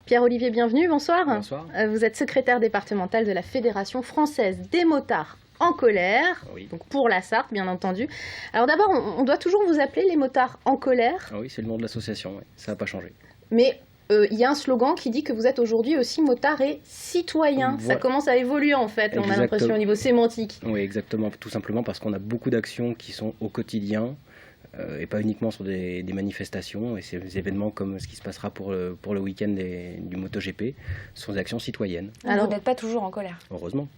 Pierre-Olivier, bienvenue, bonsoir. Bonsoir. Vous êtes secrétaire départemental de la Fédération française des motards en colère, Oui. donc pour la Sarthe, bien entendu. Alors d'abord, on doit toujours vous appeler les motards en colère, Ah oui, c'est le nom de l'association, oui. Ça n'a pas changé. mais il y a un slogan qui dit que vous êtes aujourd'hui aussi motard et citoyen. Ça Voilà. commence à évoluer en fait, on a l'impression Exactement. au niveau sémantique. Oui, exactement. Tout simplement parce qu'on a beaucoup d'actions qui sont au quotidien et pas uniquement sur des manifestations. Et ces événements comme ce qui se passera pour le week-end du MotoGP sont des actions citoyennes, Alors- Vous n'êtes pas toujours en colère. heureusement.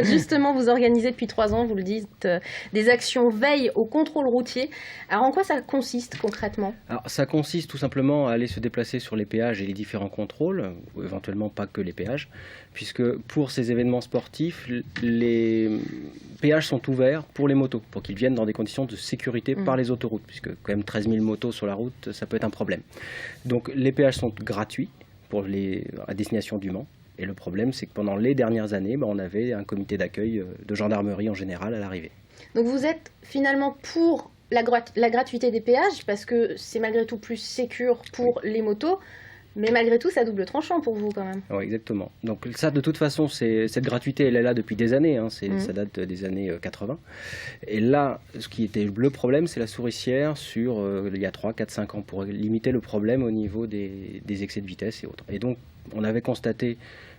Justement, vous organisez depuis 3 ans, vous le dites, des actions veille au contrôle routier. Alors en quoi ça consiste concrètement ? Alors, ça consiste tout simplement à aller se déplacer sur les péages et les différents contrôles, ou éventuellement pas que les péages, puisque pour ces événements sportifs, les péages sont ouverts pour les motos, pour qu'ils viennent dans des conditions de sécurité par les autoroutes, puisque quand même 13 000 motos sur la route, ça peut être un problème. Donc les péages sont gratuits à destination du Mans. Et le problème, c'est que pendant les dernières années, on avait un comité d'accueil de gendarmerie en général à l'arrivée. Donc vous êtes finalement pour la gratuité des péages, parce que c'est malgré tout plus sécure pour les motos, mais malgré tout, ça double tranchant pour vous quand même. Oui, exactement. Donc ça, de toute façon, cette gratuité, elle est là depuis des années. Ça date des années 80. Et là, ce qui était le problème, c'est la souricière il y a 3, 4, 5 ans, pour limiter le problème au niveau des excès de vitesse et autres. Et donc, on avait constaté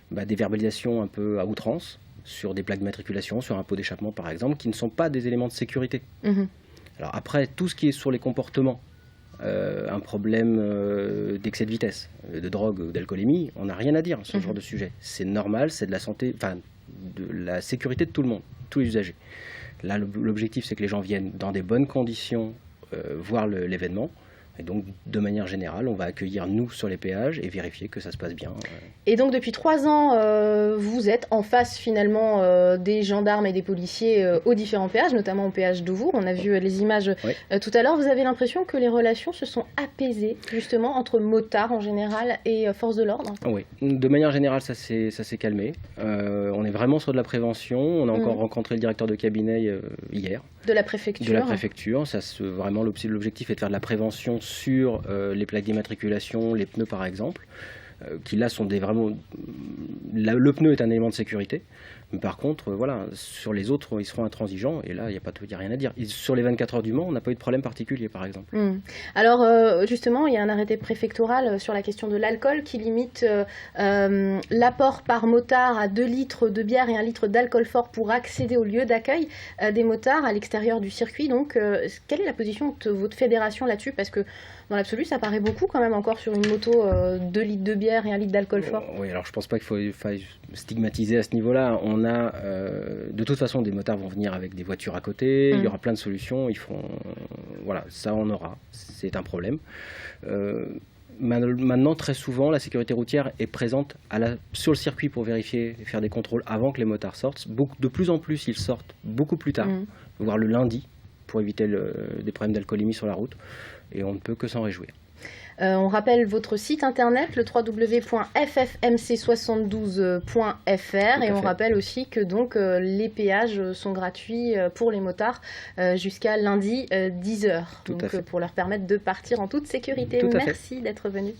des verbalisations un peu à outrance sur des plaques d'immatriculation, sur un pot d'échappement par exemple, qui ne sont pas des éléments de sécurité. Mhm. Alors après, tout ce qui est sur les comportements, un problème d'excès de vitesse, de drogue ou d'alcoolémie, on n'a rien à dire sur ce genre de sujet. C'est normal, c'est de la santé, de la sécurité de tout le monde, tous les usagers. Là, l'objectif, c'est que les gens viennent dans des bonnes conditions voir l'événement. Et donc, de manière générale, on va accueillir nous sur les péages et vérifier que ça se passe bien. Et donc depuis 3 ans, vous êtes en face finalement des gendarmes et des policiers aux différents péages, notamment au péage d'Auvour. On a vu les images tout à l'heure. Vous avez l'impression que les relations se sont apaisées justement entre motards en général et forces de l'ordre ? Oui, de manière générale, ça s'est calmé. On est vraiment sur de la prévention. On a encore rencontré le directeur de cabinet hier. De la préfecture. De la préfecture. Vraiment, l'objectif est de faire de la prévention sur les plaques d'immatriculation, les pneus par exemple, qui là sont le pneu est un élément de sécurité. Mais par contre, sur les autres, ils seront intransigeants. Et là, il n'y a rien à dire. Sur les 24 heures du Mans, on n'a pas eu de problème particulier, par exemple. Alors, justement, il y a un arrêté préfectoral sur la question de l'alcool qui limite l'apport par motard à 2 litres de bière et 1 litre d'alcool fort pour accéder au lieu d'accueil des motards à l'extérieur du circuit. Donc, quelle est la position de votre fédération là-dessus ? Parce que dans l'absolu, ça paraît beaucoup quand même encore sur une moto, 2 litres de bière et 1 litre d'alcool fort. Oui, alors je ne pense pas qu'il faille stigmatiser à ce niveau-là. On a, de toute façon, des motards vont venir avec des voitures à côté. Il y aura plein de solutions. Ça on aura. C'est un problème. Maintenant, très souvent, la sécurité routière est présente sur le circuit pour vérifier et faire des contrôles avant que les motards sortent. De plus en plus, ils sortent beaucoup plus tard, voire le lundi, pour éviter des problèmes d'alcoolémie sur la route. Et on ne peut que s'en réjouir. On rappelle votre site internet, le www.ffmc72.fr, et on rappelle aussi que donc les péages sont gratuits pour les motards jusqu'à lundi 10h, donc pour leur permettre de partir en toute sécurité. Merci d'être venu.